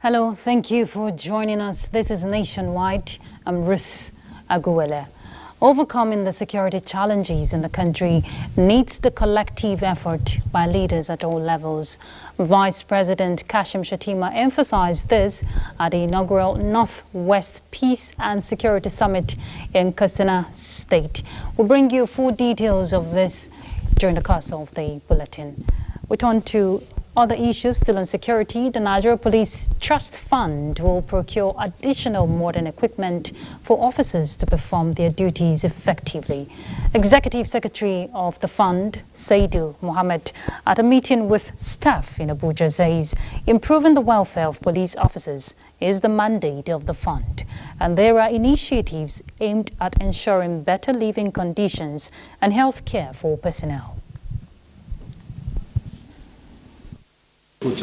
Hello, thank you for joining us. This is Nationwide. I'm Ruth Aguwele. Overcoming the security challenges in the country needs the collective effort by leaders at all levels. Vice President Kashim Shettima emphasized this at the inaugural Northwest Peace and Security Summit in Katsina State. We'll bring you full details of this during the course of the bulletin. We turn to other issues still on security. The Nigeria Police Trust Fund will procure additional modern equipment for officers to perform their duties effectively. Executive Secretary of the fund, Saidu Mohammed, at a meeting with staff in Abuja says improving the welfare of police officers is the mandate of the fund, and there are initiatives aimed at ensuring better living conditions and health care for personnel.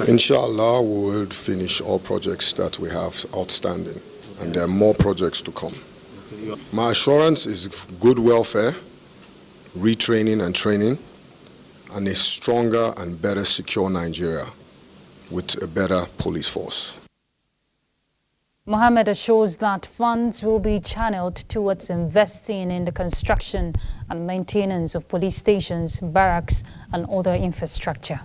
Inshallah, we will finish all projects that we have outstanding, and there are more projects to come. My assurance is good welfare, retraining and training, and a stronger and better secure Nigeria with a better police force. Mohammed assures that funds will be channeled towards investing in the construction and maintenance of police stations, barracks, and other infrastructure.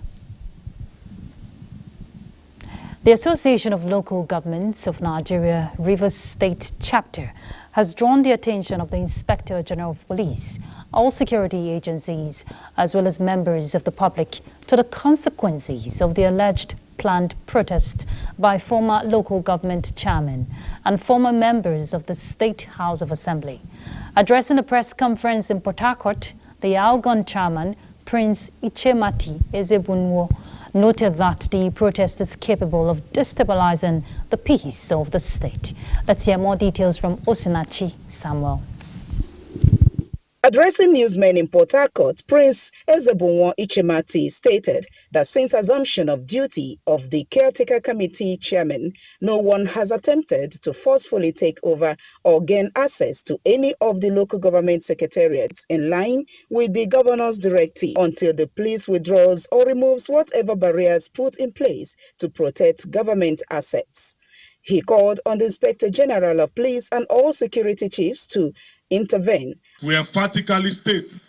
The Association of Local Governments of Nigeria, Rivers State Chapter, has drawn the attention of the Inspector General of Police, all security agencies, as well as members of the public to the consequences of the alleged planned protest by former local government chairmen and former members of the State House of Assembly. Addressing a press conference in Port Harcourt, the Algon chairman, Prince Ichemati Ezebunwo, noted that the protest is capable of destabilizing the peace of the state. Let's hear more details from Osinachi Samuel. Addressing newsmen in Port Harcourt, Prince Ezebunwo Ichemati stated that since assumption of duty of the caretaker committee chairman, no one has attempted to forcefully take over or gain access to any of the local government secretariats in line with the governor's directive until the police withdraws or removes whatever barriers put in place to protect government assets. He called on the Inspector General of Police and all security chiefs to intervene. We emphatically state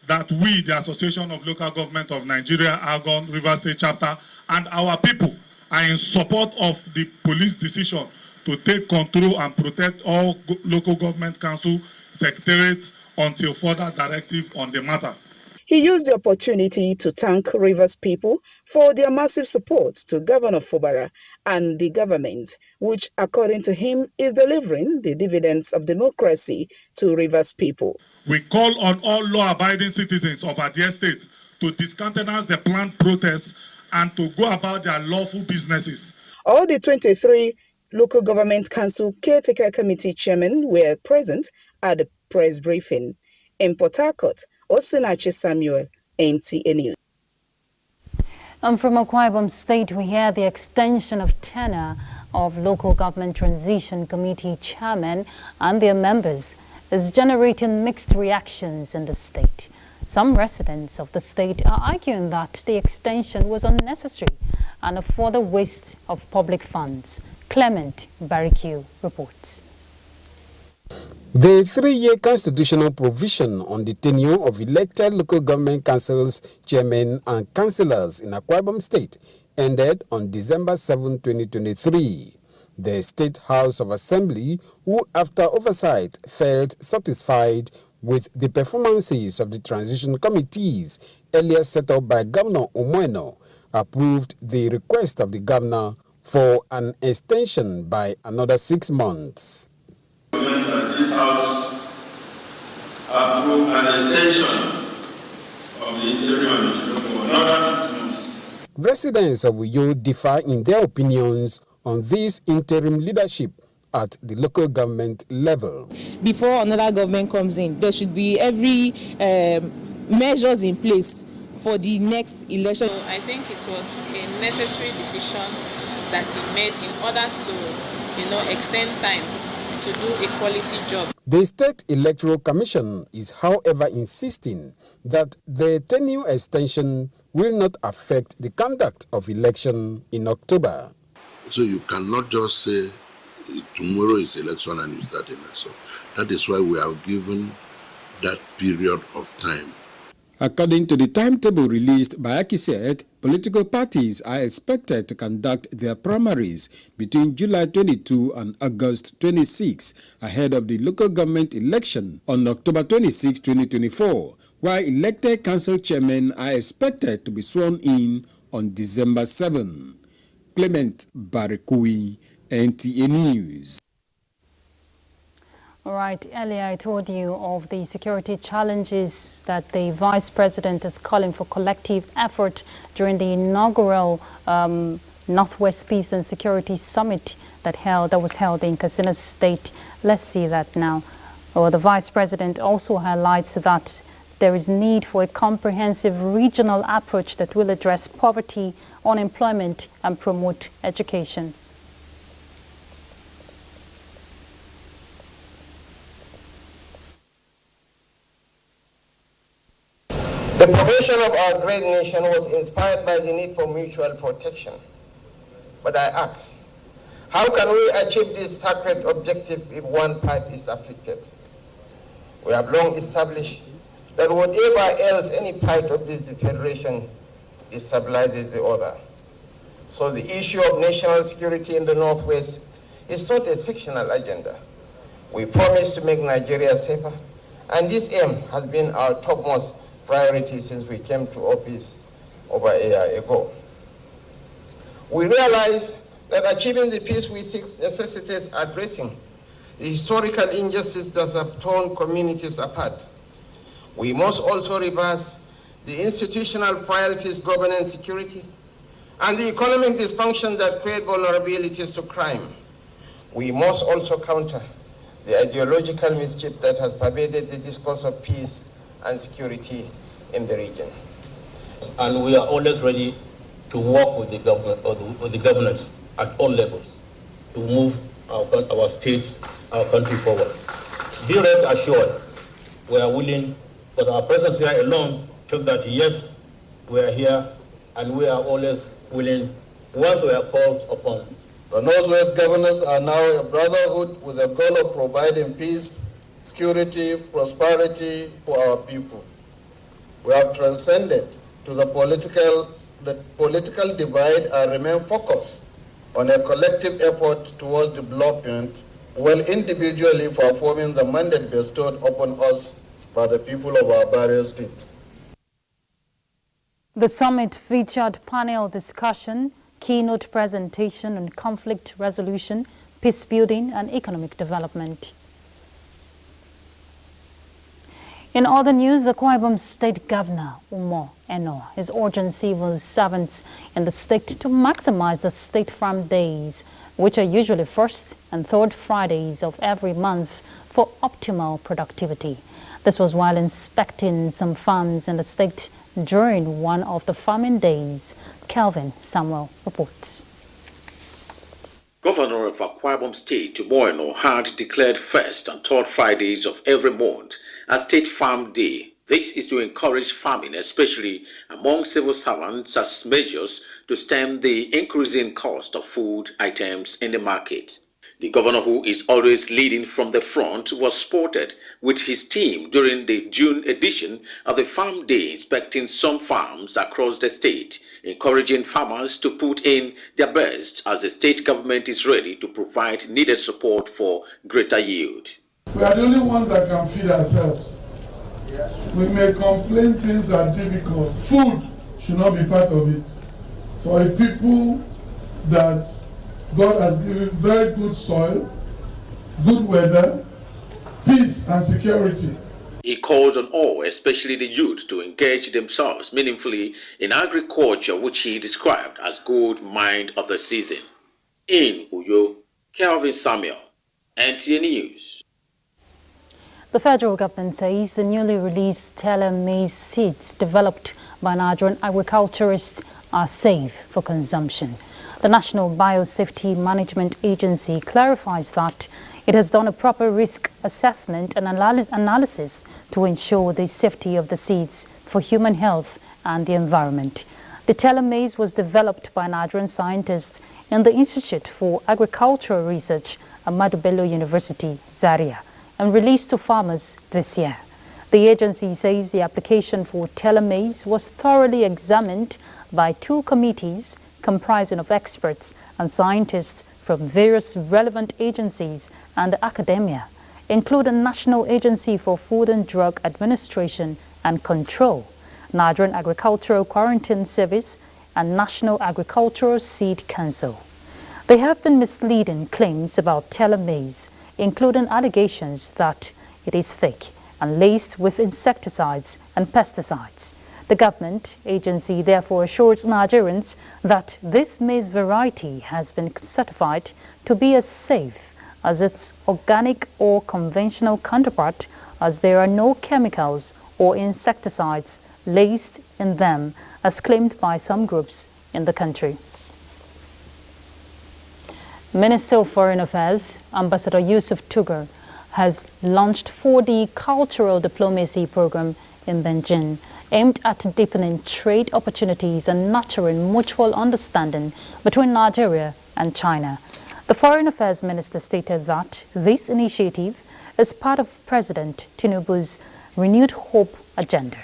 that we, the Association of Local Government of Nigeria, Algon, Rivers State Chapter, and our people are in support of the police decision to take control and protect all local government council secretariats until further directive on the matter. He used the opportunity to thank Rivers people for their massive support to Governor Fubara and the government, which, according to him, is delivering the dividends of democracy to Rivers people. We call on all law-abiding citizens of our dear state to discountenance the planned protests and to go about their lawful businesses. All the 23 local government council caretaker committee chairmen were present at the press briefing. In Port Harcourt, Osinachi Samuel, NTA News. And from Akwa Ibom State, we hear the extension of tenure of Local Government Transition Committee chairmen and their members is generating mixed reactions in the state. Some residents of the state are arguing that the extension was unnecessary and a further waste of public funds. Clement Barrique reports. The 3-year constitutional provision on the tenure of elected local government councils, chairmen and councillors in Akwa Ibom State ended on December 7, 2023. The State House of Assembly, who after oversight felt satisfied with the performances of the transition committees earlier set up by Governor Umoeno, approved the request of the governor for an extension by another 6 months. This House approved an extension of the interim for another 6 months. Residents of Uyo differ in their opinions on this interim leadership at the local government level. Before another government comes in, there should be every measures in place for the next election. So I think it was a necessary decision that he made in order to, extend time to do a quality job. The State Electoral Commission is, however, insisting that the tenure extension will not affect the conduct of election in October. So you cannot just say tomorrow is election and you start election. That is why we have given that period of time. According to the timetable released by ACISEC, political parties are expected to conduct their primaries between July 22 and August 26 ahead of the local government election on October 26, 2024, while elected council chairmen are expected to be sworn in on December 7. Clement Barekui, NTA News. All right, earlier I told you of the security challenges that the Vice President is calling for collective effort during the inaugural Northwest Peace and Security Summit that was held in Katsina State. Let's see that now. The Vice President also highlights that there is need for a comprehensive regional approach that will address poverty, unemployment, and promote education. The formation of our great nation was inspired by the need for mutual protection. But I ask, how can we achieve this sacred objective if one party is afflicted? We have long established that whatever else any part of this federation destabilizes the other. So the issue of national security in the Northwest is not a sectional agenda. We promise to make Nigeria safer, and this aim has been our topmost priority since we came to office over a year ago. We realize that achieving the peace we seek necessitates addressing the historical injustices that have torn communities apart. We must also reverse the institutional frailties governing security and the economic dysfunction that create vulnerabilities to crime. We must also counter the ideological mischief that has pervaded the discourse of peace and security in the region. And we are always ready to work with the government or the governors at all levels to move our states, our country forward. Be rest assured, we are willing, but our presence here alone shows that yes, we are here and we are always willing once we are called upon. The Northwest governors are now a brotherhood with the goal of providing peace, security, prosperity for our people. We have transcended to the political divide and remain focused on a collective effort towards development, while individually performing the mandate bestowed upon us by the people of our various states. The summit featured panel discussion, keynote presentation on conflict resolution, peace building, and economic development. In other news, the Akwa Ibom State Governor, Umo Eno, is urging civil servants in the state to maximize the state farm days, which are usually first and third Fridays of every month, for optimal productivity. This was while inspecting some farms in the state during one of the farming days. Kelvin Samuel reports. Governor of Akwa Ibom State, Umo Eno, had declared first and third Fridays of every month as State Farm Day. This is to encourage farming, especially among civil servants, as measures to stem the increasing cost of food items in the market. The governor, who is always leading from the front, was spotted with his team during the June edition of the Farm Day, inspecting some farms across the state, encouraging farmers to put in their best as the state government is ready to provide needed support for greater yield. We are the only ones that can feed ourselves. We may complain things are difficult. Food should not be part of it. For a people that God has given very good soil, good weather, peace and security. He called on all, especially the youth, to engage themselves meaningfully in agriculture, which he described as gold mine of the season. In Uyo, Kelvin Samuel, NTA News. The federal government says the newly released Taylor maize seeds developed by Nigerian agriculturists are safe for consumption. The National Biosafety Management Agency clarifies that it has done a proper risk assessment and analysis to ensure the safety of the seeds for human health and the environment. The telemaize was developed by Nigerian scientists in the Institute for Agricultural Research at Ahmadu Bello University, Zaria, and released to farmers this year. The agency says the application for telemaize was thoroughly examined by 2 committees comprising of experts and scientists from various relevant agencies and academia, including National Agency for Food and Drug Administration and Control, Nigerian Agricultural Quarantine Service, and National Agricultural Seed Council. There have been misleading claims about telemaize, including allegations that it is fake and laced with insecticides and pesticides. The government agency therefore assures Nigerians that this maize variety has been certified to be as safe as its organic or conventional counterpart, as there are no chemicals or insecticides laced in them, as claimed by some groups in the country. Minister of Foreign Affairs, Ambassador Yusuf Tugar, has launched 4D Cultural Diplomacy Program in Beijing, aimed at deepening trade opportunities and nurturing mutual understanding between Nigeria and China. The Foreign Affairs Minister stated that this initiative is part of President Tinubu's renewed hope agenda.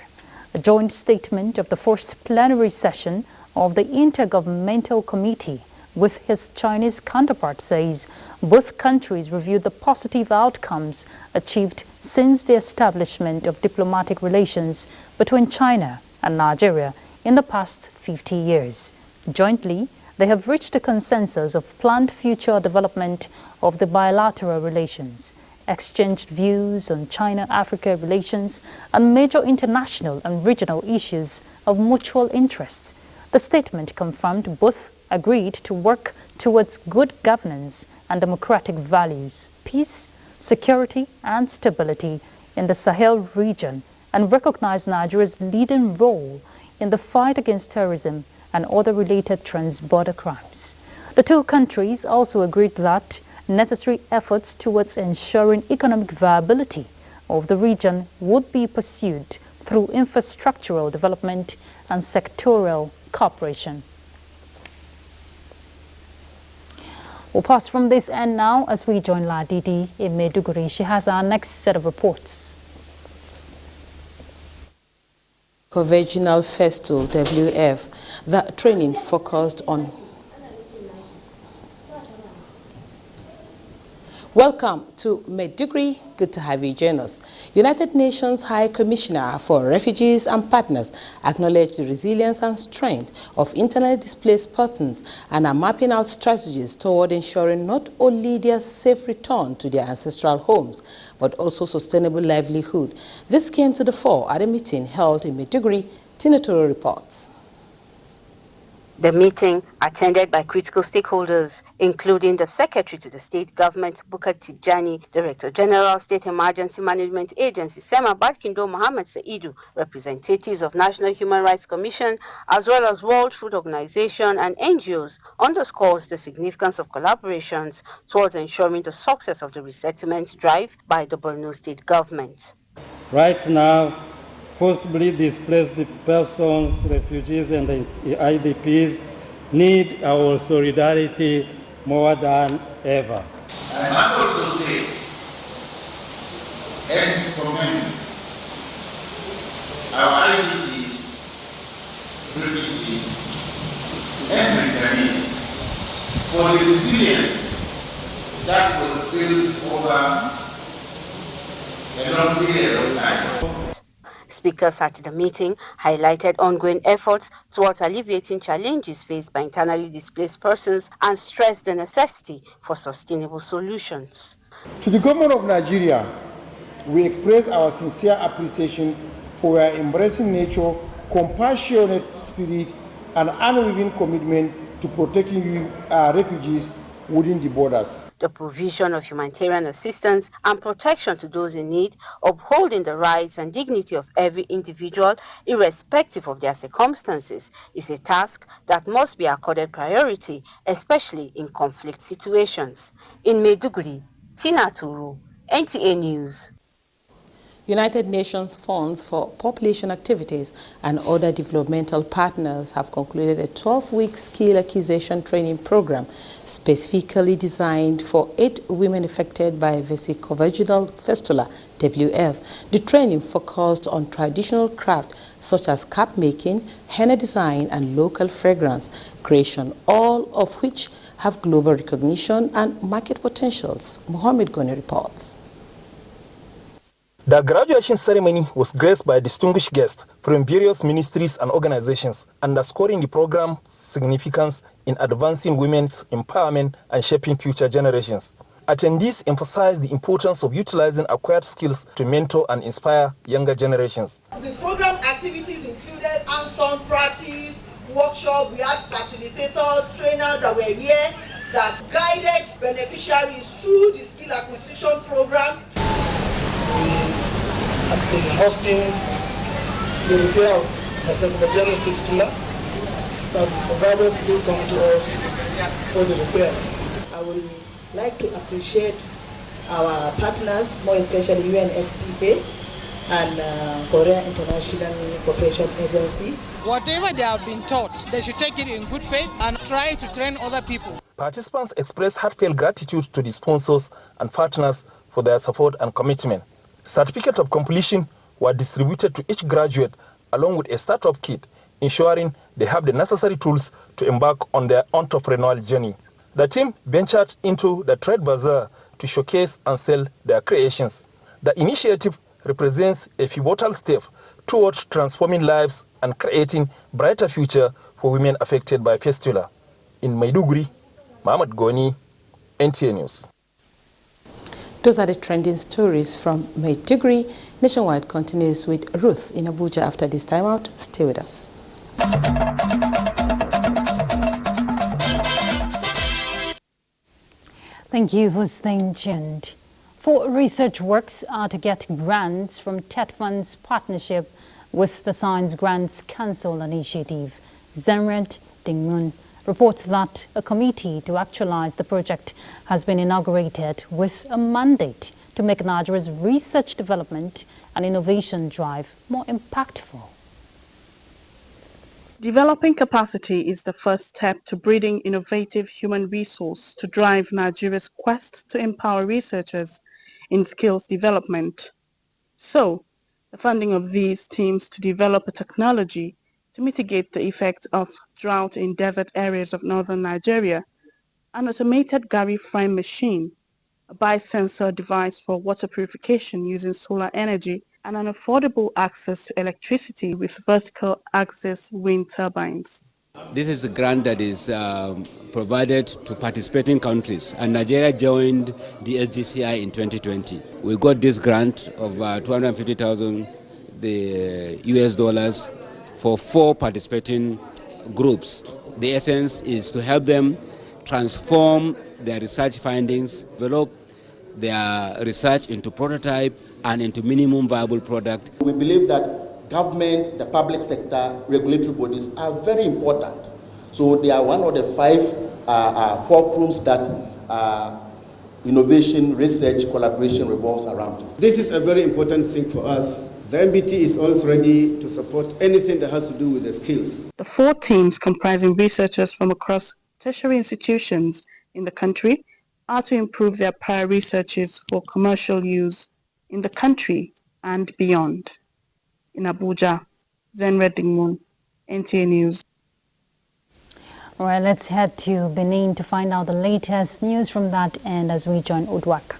A joint statement of the first plenary session of the Intergovernmental Committee with his Chinese counterpart says both countries reviewed the positive outcomes achieved since the establishment of diplomatic relations between China and Nigeria in the past 50 years. Jointly, they have reached a consensus of planned future development of the bilateral relations, exchanged views on China-Africa relations, and major international and regional issues of mutual interest. The statement confirmed both agreed to work towards good governance and democratic values, peace, security, and stability in the Sahel region, and recognized Nigeria's leading role in the fight against terrorism and other related trans-border crimes. The 2 countries also agreed that necessary efforts towards ensuring economic viability of the region would be pursued through infrastructural development and sectoral cooperation. We'll pass from this end now as we join Ladidi in Maiduguri. She has our next set of reports. Conventional Festool WF, the training focused on. Welcome to Maiduguri. Good to have you join us. United Nations High Commissioner for Refugees and Partners acknowledged the resilience and strength of internally displaced persons and are mapping out strategies toward ensuring not only their safe return to their ancestral homes, but also sustainable livelihood. This came to the fore at a meeting held in Maiduguri. Tinatoro reports. The meeting, attended by critical stakeholders, including the Secretary to the State Government, Bukar Tijani, Director General, State Emergency Management Agency, Sema Barkindo Mohammed Saidu, representatives of National Human Rights Commission, as well as World Food Organization and NGOs, underscores the significance of collaborations towards ensuring the success of the resettlement drive by the Borno State Government. Right now, forcibly displaced persons, refugees, and IDPs need our solidarity more than ever. I must also say, ex-community, our IDPs, refugees, and returnees, for the resilience that was built over a long period of time. Speakers at the meeting highlighted ongoing efforts towards alleviating challenges faced by internally displaced persons and stressed the necessity for sustainable solutions. To the government of Nigeria, we express our sincere appreciation for your embracing nature, compassionate spirit, and unwavering commitment to protecting refugees within the borders. The provision of humanitarian assistance and protection to those in need, upholding the rights and dignity of every individual, irrespective of their circumstances, is a task that must be accorded priority, especially in conflict situations. In Maiduguri, Tina Turu, NTA News. United Nations funds for population activities and other developmental partners have concluded a 12-week skill acquisition training program specifically designed for 8 women affected by vesicovaginal fistula, WF. The training focused on traditional craft such as cap making, henna design, and local fragrance creation, all of which have global recognition and market potentials. Mohammed Goni reports. The graduation ceremony was graced by distinguished guests from various ministries and organizations, underscoring the program's significance in advancing women's empowerment and shaping future generations. Attendees emphasized the importance of utilizing acquired skills to mentor and inspire younger generations. The program activities included hands-on practice, workshop. We had facilitators, trainers that were here that guided beneficiaries through the skill acquisition program. We have been hosting the repair of vesicovaginal fistula, but the survivors will come to us for the repair. I would like to appreciate our partners, more especially UNFPA and Korea International Cooperation Agency. Whatever they have been taught, they should take it in good faith and try to train other people. Participants expressed heartfelt gratitude to the sponsors and partners for their support and commitment. Certificate of completion were distributed to each graduate along with a startup kit, ensuring they have the necessary tools to embark on their entrepreneurial journey. The team ventured into the trade bazaar to showcase and sell their creations. The initiative represents a pivotal step towards transforming lives and creating a brighter future for women affected by fistula. In Maiduguri, Mohammed Goni, NTA News. Those are the trending stories from Maiduguri. Nationwide continues with Ruth in Abuja after this time out. Stay with us. Thank you for staying tuned. 4 research works are to get grants from TED Fund's partnership with the Science Grants Council Initiative. Zenred Dingmun reports that a committee to actualize the project has been inaugurated with a mandate to make Nigeria's research development and innovation drive more impactful. Developing capacity is the first step to breeding innovative human resource to drive Nigeria's quest to empower researchers in skills development. So, the funding of these teams to develop a technology to mitigate the effect of drought in desert areas of northern Nigeria, an automated Gary frame machine, a biosensor device for water purification using solar energy, and an affordable access to electricity with vertical axis wind turbines. This is a grant that is provided to participating countries, and Nigeria joined the SGCI in 2020. We got this grant of $250,000 US dollars for 4 participating groups. The essence is to help them transform their research findings, develop their research into prototype and into minimum viable product. We believe that government, the public sector, regulatory bodies are very important. So they are one of the 5 fulcrums that innovation, research, collaboration revolves around. This is a very important thing for us. The MBT is always ready to support anything that has to do with the skills. The 4 teams comprising researchers from across tertiary institutions in the country are to improve their prior researches for commercial use in the country and beyond. In Abuja, Zenred Dingmun, NTA News. All right, let's head to Benin to find out the latest news from that end as we join Udwak.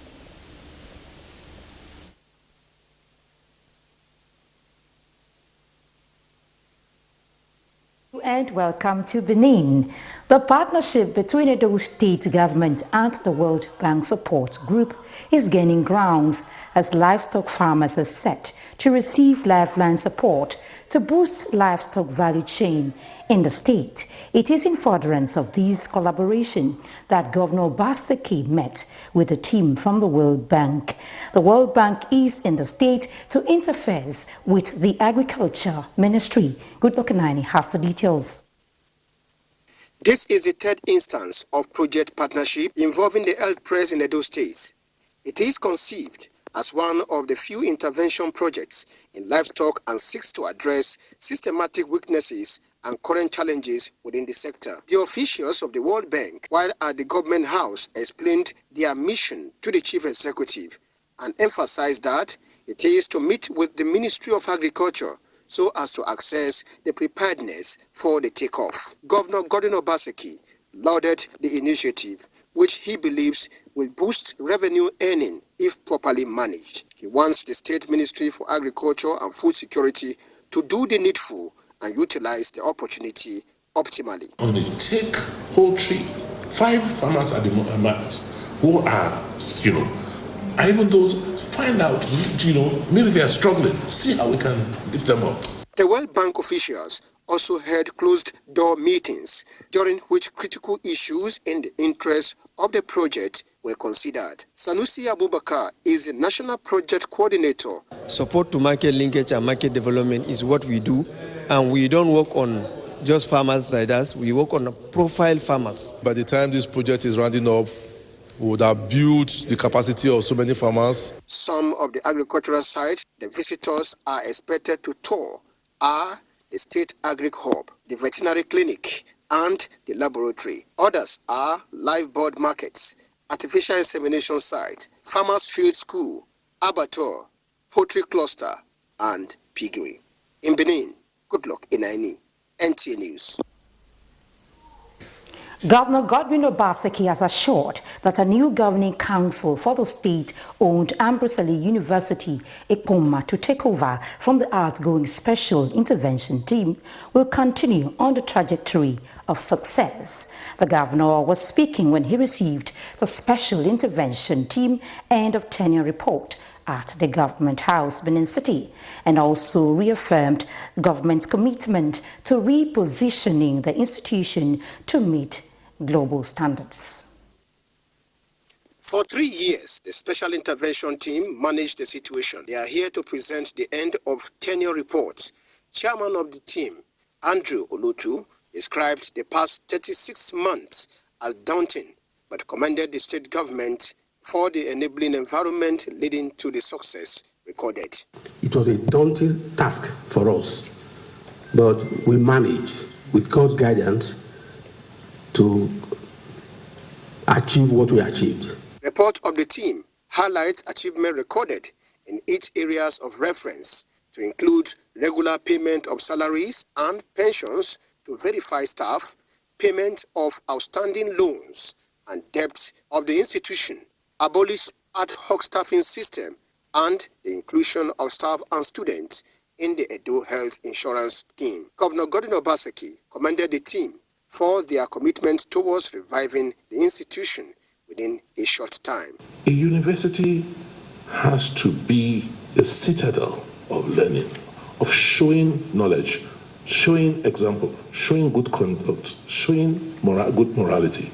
And welcome to Benin. The partnership between Edo State government and the World Bank Support Group is gaining grounds as livestock farmers are set to receive lifeline support to boost livestock value chain in the state. It is in furtherance of this collaboration that Governor Baseki met with a team from the World Bank. The World Bank is in the state to interfere with the Agriculture Ministry. Goodluck Nani has the details. This is the 3rd instance of project partnership involving the health press in Edo State. It is conceived as one of the few intervention projects in livestock and seeks to address systematic weaknesses and current challenges within the sector. The officials of the World Bank, while at the government house, explained their mission to the chief executive and emphasized that it is to meet with the Ministry of Agriculture so as to access the preparedness for the takeoff. Governor Gordon Obaseki lauded the initiative, which he believes will boost revenue earning if properly managed. He wants the State Ministry for Agriculture and Food Security to do the needful and utilize the opportunity optimally. On the take poultry, 5 farmers at the moment who are, even those, find out, maybe they are struggling, see how we can lift them up. The World Bank officials also held closed-door meetings, during which critical issues in the interest of the project were considered. Sanusi Abubakar is the National Project Coordinator. Support to market linkage and market development is what we do, and we don't work on just farmers like us, we work on profile farmers. By the time this project is rounding up, we would have built the capacity of so many farmers. Some of the agricultural sites the visitors are expected to tour are the State Agric Hub, the veterinary clinic, and the laboratory. Others are live bird markets, artificial insemination site, farmers field school, abattoir, poultry cluster, and piggery. In Benin, Goodluck Inaini, NTA News. Governor Godwin Obaseki has assured that a new governing council for the state-owned Ambrose Ali University, Ekpoma, to take over from the outgoing Special Intervention Team will continue on the trajectory of success. The governor was speaking when he received the Special Intervention Team end of tenure report at the Government House, Benin City, and also reaffirmed government's commitment to repositioning the institution to meet global standards. For 3 years, the Special Intervention Team managed the situation. They are here to present the end of tenure report. Chairman of the team, Andrew Olutu, described the past 36 months as daunting, but commended the state government for the enabling environment leading to the success recorded. It was a daunting task for us, but we managed, with God's guidance, to achieve what we achieved. Report of the team highlights achievement recorded in each areas of reference, to include regular payment of salaries and pensions to verify staff, payment of outstanding loans and debt of the institution, abolished ad hoc staffing system, and the inclusion of staff and students in the Edo Health Insurance Scheme. Governor Gordon Obaseki commended the team for their commitment towards reviving the institution within a short time. A university has to be a citadel of learning, of showing knowledge, showing example, showing good conduct, showing good morality.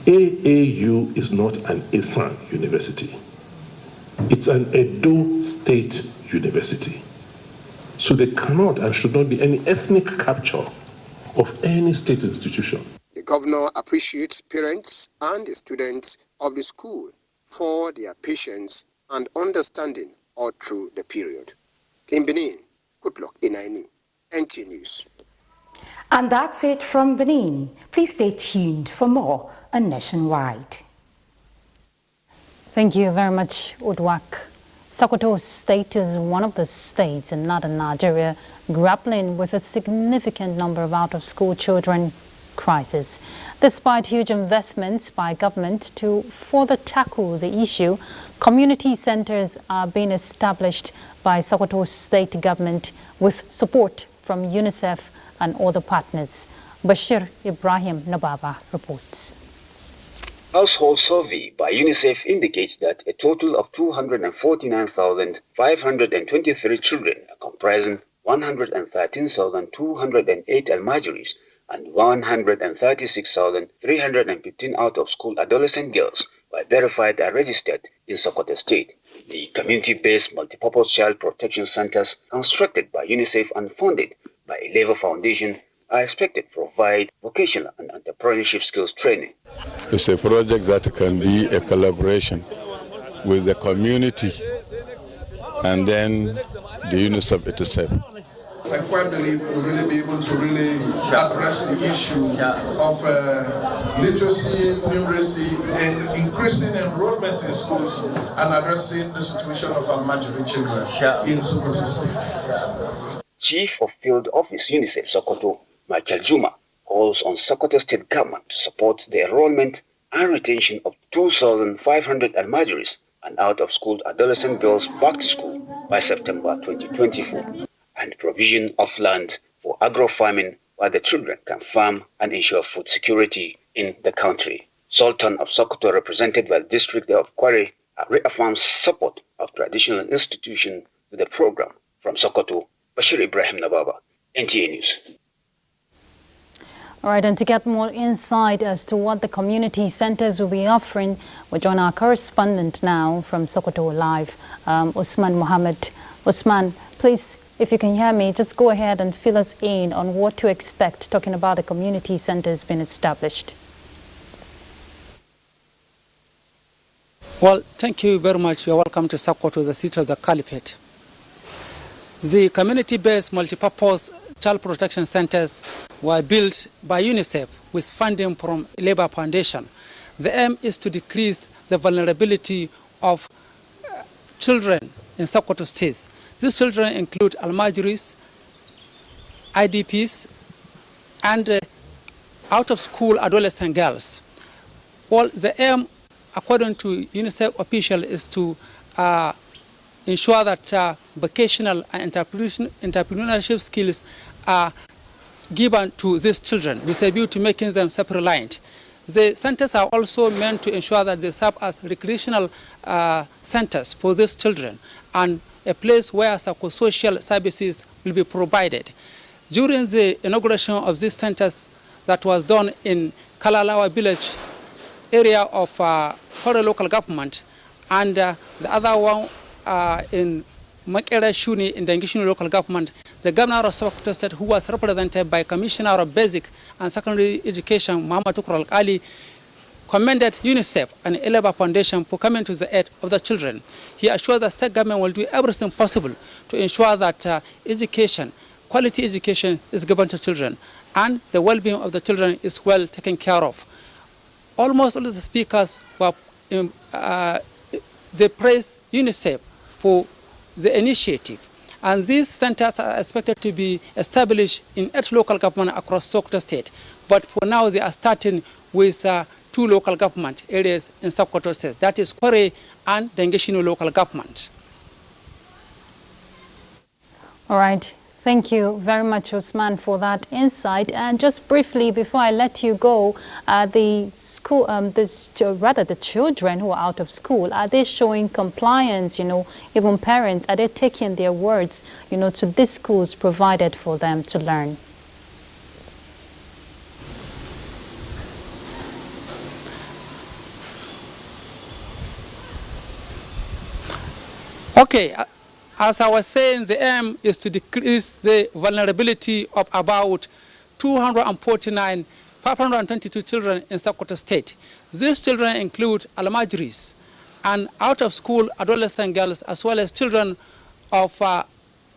AAU is not an ASAN university. It's an Edo State University. So there cannot and should not be any ethnic capture of any state institution. The governor appreciates parents and the students of the school for their patience and understanding all through the period. In Benin, Goodluck Inaini, NTA News. And that's it from Benin. Please stay tuned for more on Nationwide. Thank you very much, Udwak. Sokoto State is one of the states in northern Nigeria grappling with a significant number of out-of-school children crisis. Despite huge investments by government to further tackle the issue, community centers are being established by Sokoto State government with support from UNICEF and other partners. Bashir Ibrahim Nababa reports. Household survey by UNICEF indicates that a total of 249,523 children, comprising 113,208 Almajiris and 136,315 out-of-school adolescent girls, were verified and registered in Sokoto State. The community-based multipurpose child protection centers, constructed by UNICEF and funded by a Labour Foundation, are expected to provide vocational and entrepreneurship skills training. It's a project that can be a collaboration with the community, and then the UNICEF itself. I quite believe we'll really be able to really address the issue of literacy, numeracy, and increasing enrollment in schools and addressing the situation of our Nigerian children in Sokoto State. Chief of Field Office UNICEF Sokoto, Michael Juma, calls on Sokoto State government to support the enrollment and retention of 2,500 Almajiris and out-of-school adolescent girls back to school by September 2024, and provision of land for agro-farming where the children can farm and ensure food security in the country. Sultan of Sokoto, represented by the district of Kware, reaffirms support of traditional institutions to the program. From Sokoto, Bashir Ibrahim Nababa, NTA News. All right, and to get more insight as to what the community centers will be offering, we join our correspondent now from Sokoto Live, Usman Mohammed. Usman, please, if you can hear me, just go ahead and fill us in on what to expect, talking about the community centers being established. Well, thank you very much. You're welcome to Sokoto, the city of the Caliphate. The community-based multipurpose child protection centers were built by UNICEF with funding from Labour Foundation. The aim is to decrease the vulnerability of children in Sokoto State. These children include Almajiris, IDPs, and out-of-school adolescent girls. Well, the aim, according to UNICEF official, is to ensure that vocational and entrepreneurship skills are given to these children with a view to making them self-reliant. The centers are also meant to ensure that they serve as recreational centers for these children and a place where psychosocial services will be provided. During the inauguration of these centers that was done in Kalalawa village area of Kore local government, and the other one in Makere Shuni in the Ngishuni local government, the governor of Sokoto State, who was represented by Commissioner of Basic and Secondary Education, Muhammad Tukur Al-Ali, commended UNICEF and Labour Foundation for coming to the aid of the children. He assured the state government will do everything possible to ensure that education, quality education, is given to children, and the well-being of the children is well taken care of. Almost all of the speakers were they praised UNICEF for the initiative. And these centers are expected to be established in 8 local governments across Sokoto State. But for now, they are starting with 2 local government areas in Sokoto State. That is Kore and the Ngeshino local government. All right. Thank you very much, Usman, for that insight. And just briefly, before I let you go, the children who are out of school, are they showing compliance? Even parents, are they taking their words, to these schools provided for them to learn? Okay. As I was saying, the aim is to decrease the vulnerability of about 522 children in Sokoto State. These children include Almajiris and out-of-school adolescent girls, as well as children of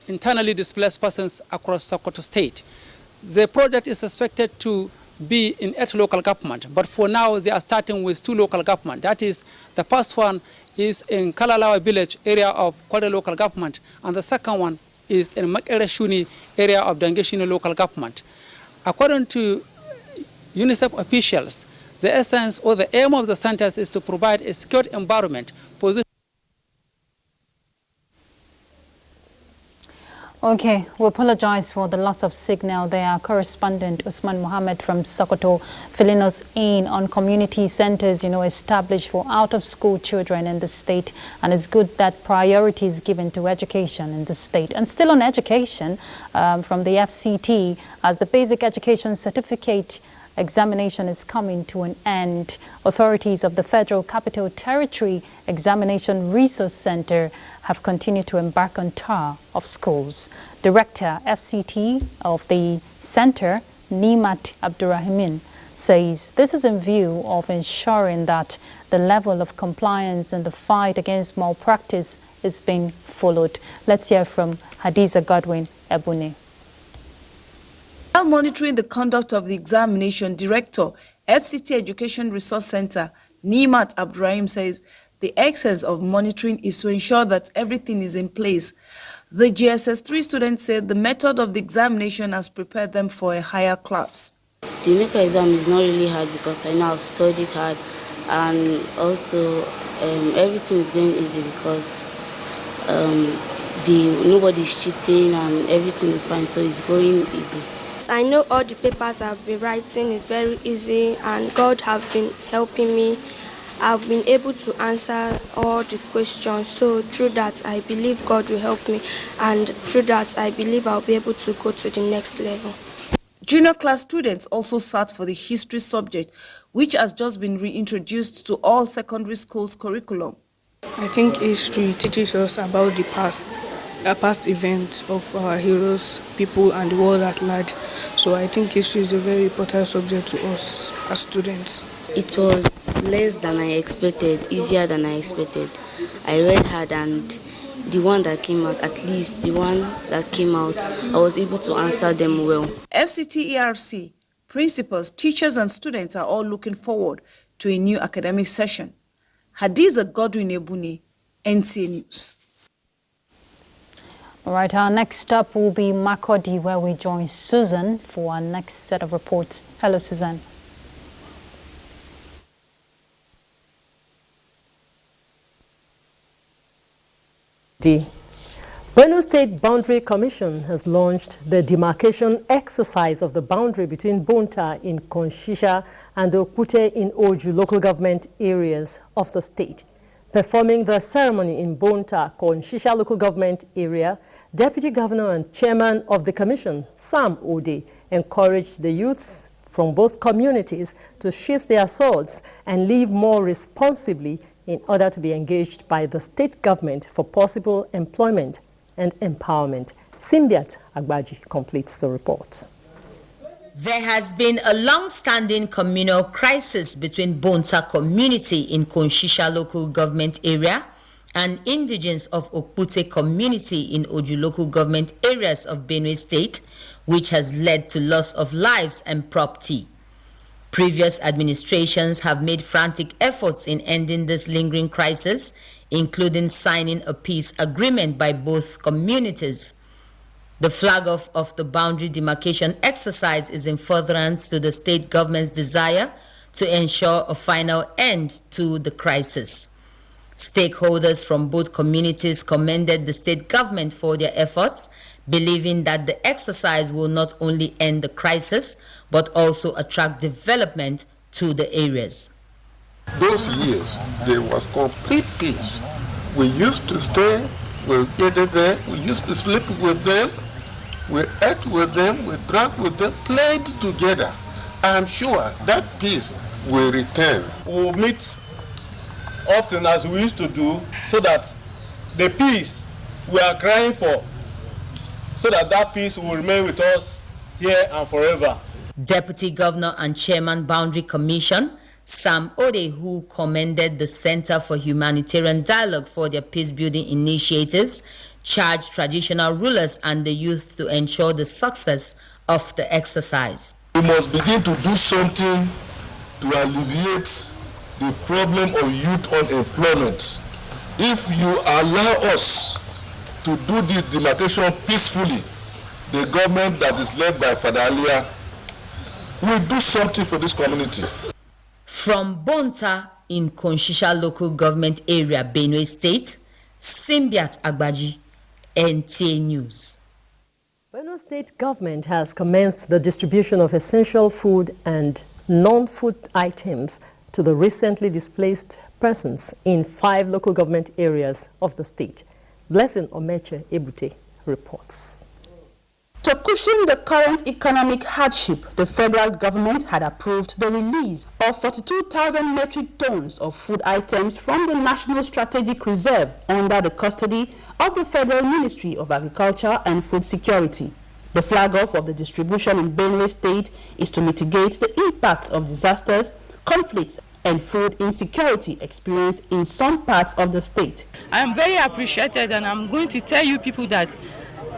internally displaced persons across Sokoto State. The project is expected to be in 8 local governments, but for now they are starting with 2 local governments. That is, the first one is in Kalalawa village area of Kwade local government, and the second one is in Makere Shuni area of Dangeshino local government. According to UNICEF officials, the essence or the aim of the centers is to provide a secure environment for this. Okay, we apologize for the loss of signal there. Our correspondent Usman Mohammed from Sokoto filling us in on community centers, established for out-of-school children in the state. And it's good that priority is given to education in the state. And still on education, from the FCT, as the basic education certificate examination is coming to an end, authorities of the Federal Capital Territory Examination Resource Center have continued to embark on tour of schools. Director FCT of the center, Nimat Abdurrahimin, says this is in view of ensuring that the level of compliance in the fight against malpractice is being followed. Let's hear from Hadiza Godwin Ebune. While monitoring the conduct of the examination, Director, FCT Education Resource Center, Nimat Abdurrahim, says the essence of monitoring is to ensure that everything is in place. The GSS3 students said the method of the examination has prepared them for a higher class. The NECA exam is not really hard because I know I've studied hard, and also everything is going easy because nobody's cheating and everything is fine, so it's going easy. I know all the papers I've been writing is very easy, and God have been helping me. I've been able to answer all the questions, so through that I believe God will help me, and through that I believe I'll be able to go to the next level. Junior class students also sat for the history subject, which has just been reintroduced to all secondary schools' curriculum. I think history teaches us about the past events of our heroes, people, and the world at large. So I think history is a very important subject to us as students. It was less than I expected, easier than I expected. I read hard, and the one that came out, at least the one that came out, I was able to answer them well. FCT ERC, principals, teachers, and students are all looking forward to a new academic session. Hadiza Godwin Ebune, NTA News. All right, our next stop will be Makurdi, where we join Susan for our next set of reports. Hello, Susan. Benue State Boundary Commission has launched the demarcation exercise of the boundary between Bonta in Konshisha and Okute in Oju local government areas of the state. Performing the ceremony in Bonta, Konshisha local government area, Deputy Governor and Chairman of the Commission, Sam Ode, encouraged the youths from both communities to sheath their swords and live more responsibly in order to be engaged by the state government for possible employment and empowerment. Simbiat Agbaji completes the report. There has been a long-standing communal crisis between Bonta community in Konshisha local government area and indigents of Okpute community in Oju local government areas of Benue State, which has led to loss of lives and property. Previous administrations have made frantic efforts in ending this lingering crisis, including signing a peace agreement by both communities. The flag off of the boundary demarcation exercise is in furtherance to the state government's desire to ensure a final end to the crisis. Stakeholders from both communities commended the state government for their efforts, believing that the exercise will not only end the crisis, but also attract development to the areas. Those years, there was complete peace. We used to stay, we gathered there, we used to sleep with them, we ate with them, we drank with them, played together. I'm sure that peace will return. We'll meet often as we used to do, so that the peace we are crying for, so that peace will remain with us here and forever. Deputy Governor and Chairman Boundary Commission, Sam Ode, who commended the Center for Humanitarian Dialogue for their peace-building initiatives, charged traditional rulers and the youth to ensure the success of the exercise. We must begin to do something to alleviate the problem of youth unemployment. If you allow us to do this demarcation peacefully, the government that is led by Father Alia will do something for this community. From Bonta in Konshisha local government area, Benue State, Simbiat Agbaji, NTA News. Benue State government has commenced the distribution of essential food and non-food items to the recently displaced persons in 5 local government areas of the state. Blessing Omeche Ebute reports. To cushion the current economic hardship, the federal government had approved the release of 42,000 metric tons of food items from the National Strategic Reserve under the custody of the Federal Ministry of Agriculture and Food Security. The flag off of the distribution in Benue State is to mitigate the impacts of disasters, conflicts, and food insecurity experienced in some parts of the state. I am very appreciated, and I'm going to tell you people that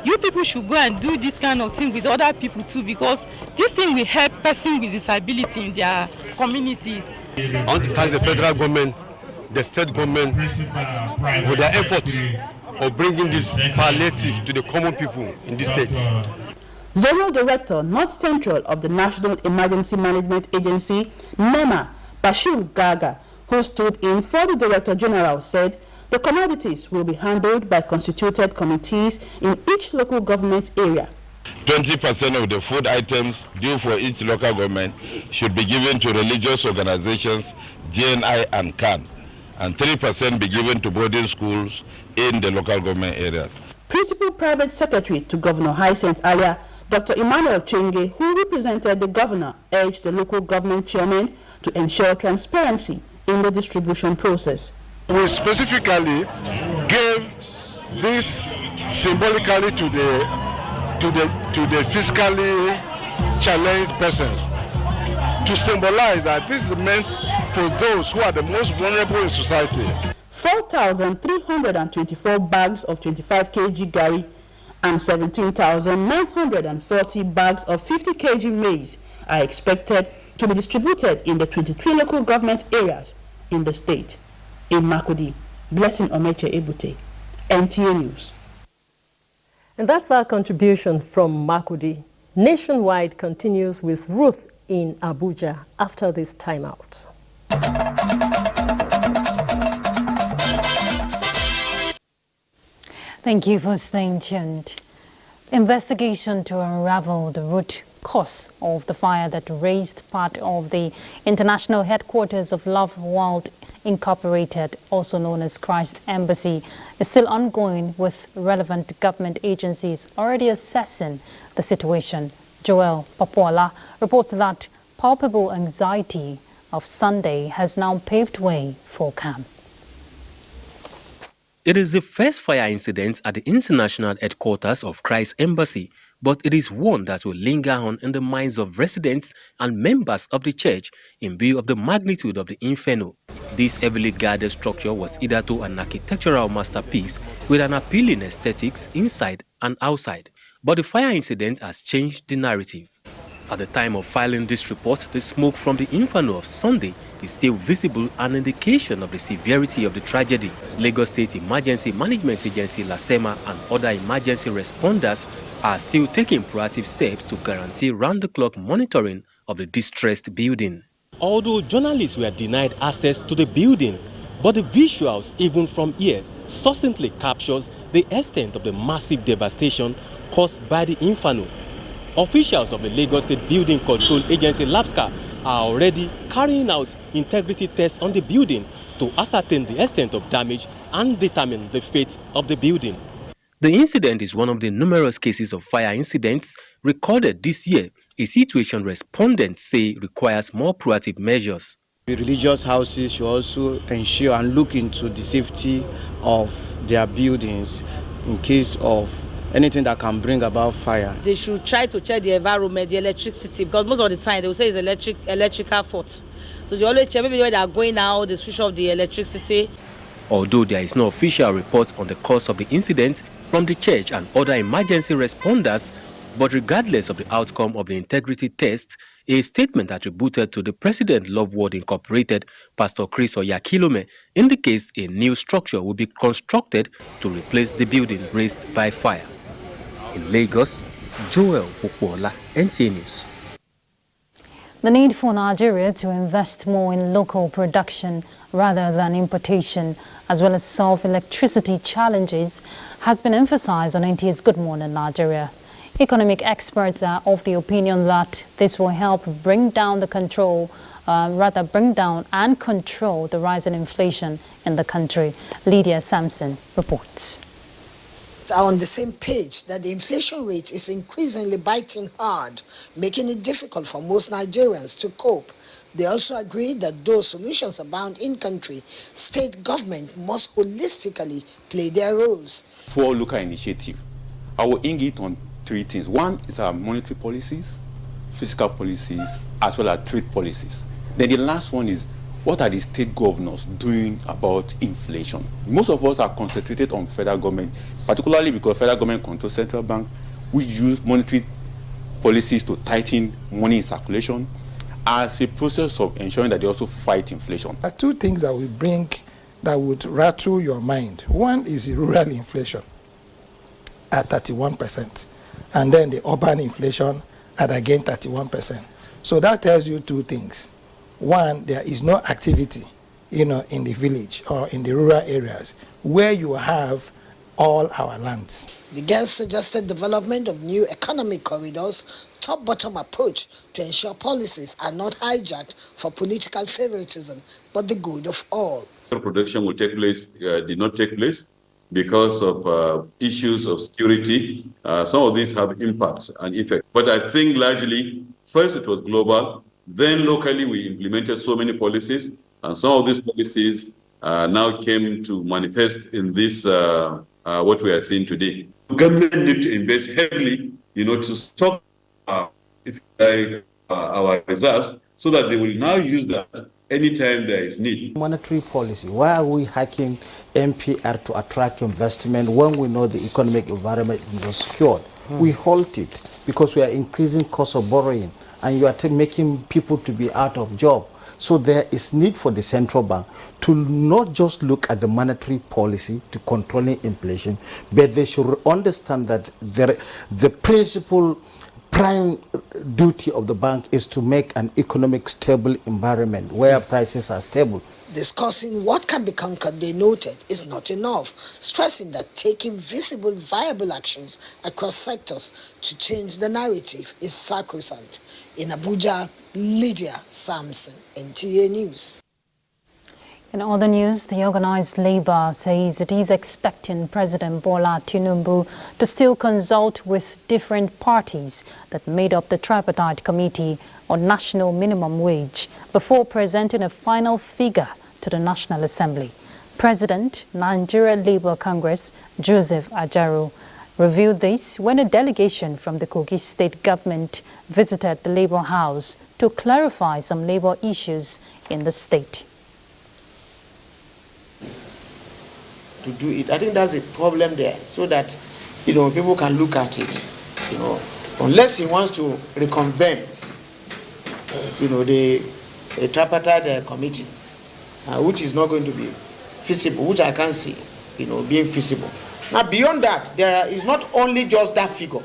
you people should go and do this kind of thing with other people too, because this thing will help persons with disability in their communities. I want to thank the federal government, the state government for their efforts of bringing this palliative to the common people in this state. Zonal Director, North Central of the National Emergency Management Agency, NEMA, Bashir Gaga, who stood in for the Director General, said the commodities will be handled by constituted committees in each local government area. 20% of the food items due for each local government should be given to religious organizations, GNI and CAN, and 3% be given to boarding schools in the local government areas. Principal Private Secretary to Governor Hyacinth Alia, Dr. Emmanuel Chenge, who represented the governor, urged the local government chairman to ensure transparency in the distribution process. We specifically gave this symbolically to the physically challenged persons to symbolize that this is meant for those who are the most vulnerable in society. 4,324 bags of 25 kg gari and 17,940 bags of 50 kg maize are expected to be distributed in the 23 local government areas in the state. In Makudi, Blessing Omeche Ebute, NTA News. And that's our contribution from Makudi. Nationwide continues with Ruth in Abuja after this timeout. Thank you for staying tuned. Investigation to unravel the root cause of the fire that razed part of the international headquarters of Love World Incorporated, also known as Christ Embassy, is still ongoing, with relevant government agencies already assessing the situation. Joel Papola reports that palpable anxiety of Sunday has now paved way for calm. It is the first fire incident at the international headquarters of Christ Embassy, but it is one that will linger on in the minds of residents and members of the church in view of the magnitude of the inferno. This heavily guarded structure was hitherto an architectural masterpiece with an appealing aesthetics inside and outside, but the fire incident has changed the narrative. At the time of filing this report, the smoke from the inferno of Sunday is still visible, an indication of the severity of the tragedy. Lagos State Emergency Management Agency, LASEMA, and other emergency responders are still taking proactive steps to guarantee round-the-clock monitoring of the distressed building. Although journalists were denied access to the building, but the visuals, even from here, succinctly captures the extent of the massive devastation caused by the inferno. Officials of the Lagos State Building Control Agency, LAPSCA, are already carrying out integrity tests on the building to ascertain the extent of damage and determine the fate of the building. The incident is one of the numerous cases of fire incidents recorded this year, a situation respondents say requires more proactive measures. The religious houses should also ensure and look into the safety of their buildings in case of anything that can bring about fire. They should try to check the environment, the electricity, because most of the time they will say it's electrical fault. So they always check, maybe when they are going out, they switch off the electricity. Although there is no official report on the cause of the incident from the church and other emergency responders, but regardless of the outcome of the integrity test, a statement attributed to the President Love World Incorporated, Pastor Chris Oyakilome, indicates a new structure will be constructed to replace the building razed by fire. In Lagos, Joel Papola, NTA News. The need for Nigeria to invest more in local production rather than importation, as well as solve electricity challenges, has been emphasized on NTA's Good Morning Nigeria. Economic experts are of the opinion that this will help bring down and control the rise in inflation in the country. Lydia Sampson reports. Are on the same page that the inflation rate is increasingly biting hard, making it difficult for most Nigerians to cope. They also agree that though solutions abound in country, state government must holistically play their roles. For local initiative, I will hang it on three things. One is our monetary policies, fiscal policies, as well as trade policies. Then the last one is, what are the state governors doing about inflation? Most of us are concentrated on federal government, particularly because federal government controls central bank, which use monetary policies to tighten money in circulation as a process of ensuring that they also fight inflation. There are two things that we bring that would rattle your mind. One is the rural inflation at 31%, and then the urban inflation at again 31%. So that tells you two things. One, there is no activity, in the village or in the rural areas where you have all our lands. The girls suggested development of new economic corridors, top-bottom approach to ensure policies are not hijacked for political favoritism, but the good of all. Production will take place, did not take place because of issues of security. Some of these have impact and effect. But I think largely, first it was global, then locally we implemented so many policies, and some of these policies now came to manifest in this, what we are seeing today. Government need to invest heavily, to stock our reserves so that they will now use that anytime there is need. Monetary policy, why are we hacking MPR to attract investment when we know the economic environment is secured? We halt it because we are increasing cost of borrowing and you are making people to be out of job. So there is need for the central bank to not just look at the monetary policy to controlling inflation, but they should understand that the principal prime duty of the bank is to make an economic stable environment where prices are stable. Discussing what can be conquered, they noted, is not enough, stressing that taking visible, viable actions across sectors to change the narrative is sacrosanct. In Abuja, Lydia Samson, NTA News. In other news, the organized labor says it is expecting President Bola Tinubu to still consult with different parties that made up the tripartite committee on national minimum wage before presenting a final figure to the National Assembly. President, Nigerian Labour Congress, Joseph Ajaero, revealed this when a delegation from the Kogi state government visited the Labour House to clarify some labour issues in the state. To do it, I think that's the problem there, so that people can look at it. Unless he wants to reconvene, the tripartite committee, which is not going to be feasible, which I can't see, being feasible. Now, beyond that, there is not only just that figure.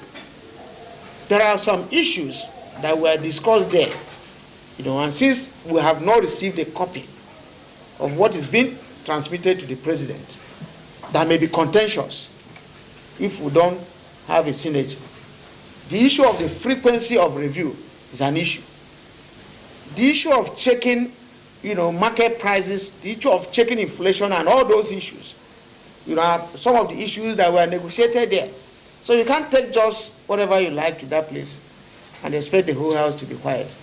There are some issues that were discussed there, and since we have not received a copy of what is being transmitted to the president, that may be contentious if we don't have a synergy. The issue of the frequency of review is an issue. The issue of checking, market prices, the issue of checking inflation and all those issues, are some of the issues that were negotiated there. So you can't take just whatever you like to that place and expect the whole house to be quiet.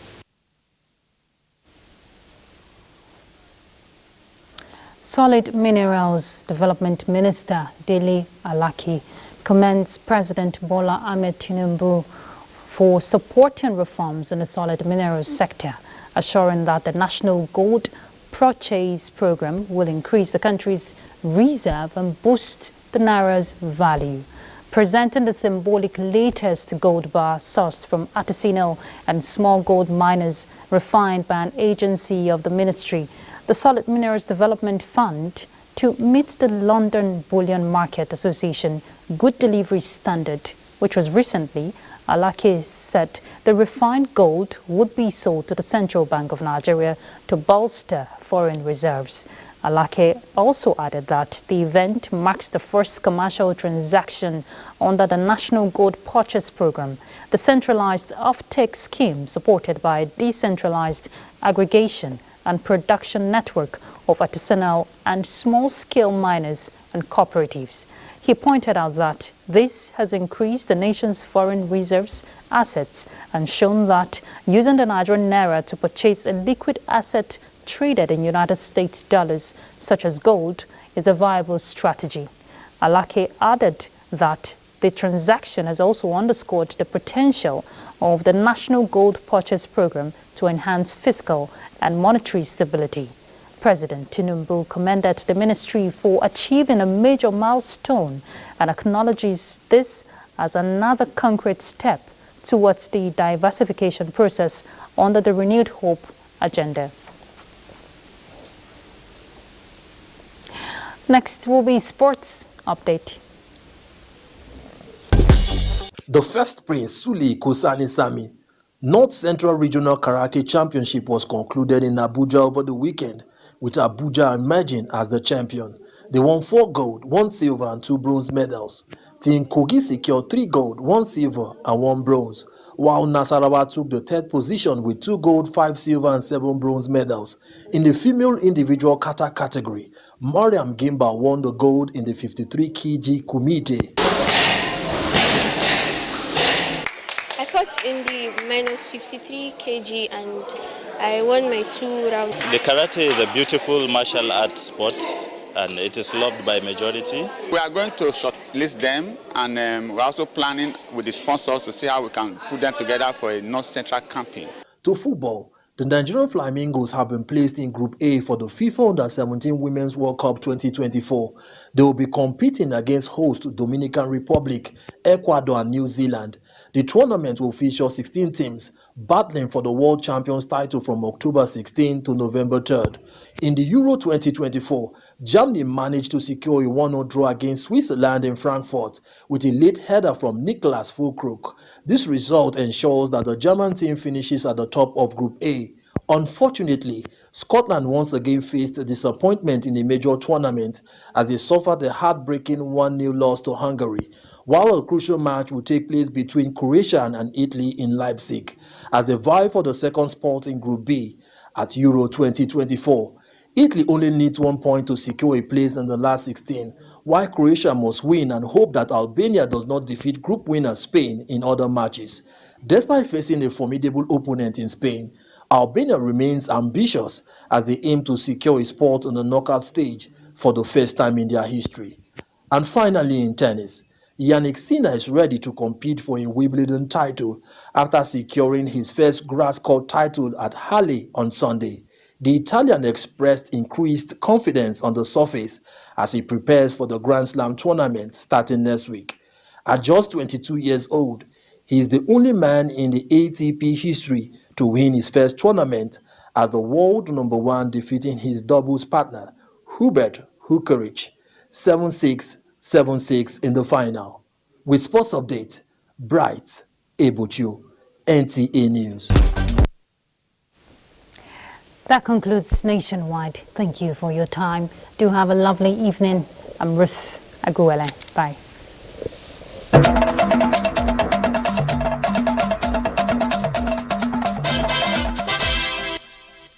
Solid Minerals Development Minister Dele Alaki commends President Bola Ahmed Tinubu for supporting reforms in the solid minerals sector, assuring that the National Gold Purchase Program will increase the country's reserve and boost the Naira's value. Presenting the symbolic latest gold bar sourced from artisanal and small gold miners refined by an agency of the ministry, the Solid Minerals Development Fund, to meet the London Bullion Market Association Good Delivery Standard, which was recently, Alake said the refined gold would be sold to the Central Bank of Nigeria to bolster foreign reserves. Alake also added that the event marks the first commercial transaction under the National Gold Purchase Program, the centralized offtake scheme supported by a decentralized aggregation and production network of artisanal and small-scale miners and cooperatives. He pointed out that this has increased the nation's foreign reserves assets and shown that using the Nigerian naira to purchase a liquid asset traded in United States dollars, such as gold, is a viable strategy. Alake added that The transaction has also underscored the potential of the National Gold Purchase Program to enhance fiscal and monetary stability. President Tinubu commended the ministry for achieving a major milestone and acknowledges this as another concrete step towards the diversification process under the Renewed Hope agenda. Next will be sports update. The first Prince Suli Kosani Sami North Central Regional Karate Championship was concluded in Abuja over the weekend, with Abuja emerging as the champion. They won 4 gold, 1 silver and 2 bronze medals. Team Kogi secured 3 gold, 1 silver and 1 bronze, while Nasarawa took the 3rd position with 2 gold, 5 silver and 7 bronze medals. In the female individual kata category, Mariam Gimba won the gold in the 53 kg kumite. I fought in the minus 53 kg and I won my 2 rounds. The karate is a beautiful martial arts sport and it is loved by majority. We are going to shortlist them and we're also planning with the sponsors to see how we can put them together for a North Central campaign. To football, the Nigerian Flamingos have been placed in Group A for the FIFA Under-17 Women's World Cup 2024. They will be competing against host Dominican Republic, Ecuador and New Zealand. The tournament will feature 16 teams battling for the World Champions title from October 16 to November 3rd. In the Euro 2024, Germany managed to secure a 1-0 draw against Switzerland in Frankfurt with a late header from Niklas Füllkrug. This result ensures that the German team finishes at the top of Group A. Unfortunately, Scotland once again faced disappointment in a major tournament as they suffered a heartbreaking 1-0 loss to Hungary, while a crucial match will take place between Croatia and Italy in Leipzig as they vie for the second spot in Group B at Euro 2024. Italy only needs 1 point to secure a place in the last 16, while Croatia must win and hope that Albania does not defeat group winner Spain in other matches. Despite facing a formidable opponent in Spain, Albania remains ambitious as they aim to secure a spot on the knockout stage for the first time in their history. And finally, in tennis, Yannick Sinner is ready to compete for a Wimbledon title after securing his first grass court title at Halle on Sunday. The Italian expressed increased confidence on the surface as he prepares for the Grand Slam tournament starting next week. At just 22 years old, he is the only man in the ATP history to win his first tournament as the world number 1, defeating his doubles partner, Hubert Hurkacz, 7-6, 7-6 in the final. With sports update, Bright Ebuchu, NTA News. That concludes Nationwide. Thank you for your time. Do have a lovely evening. I'm Ruth Aguele. Bye.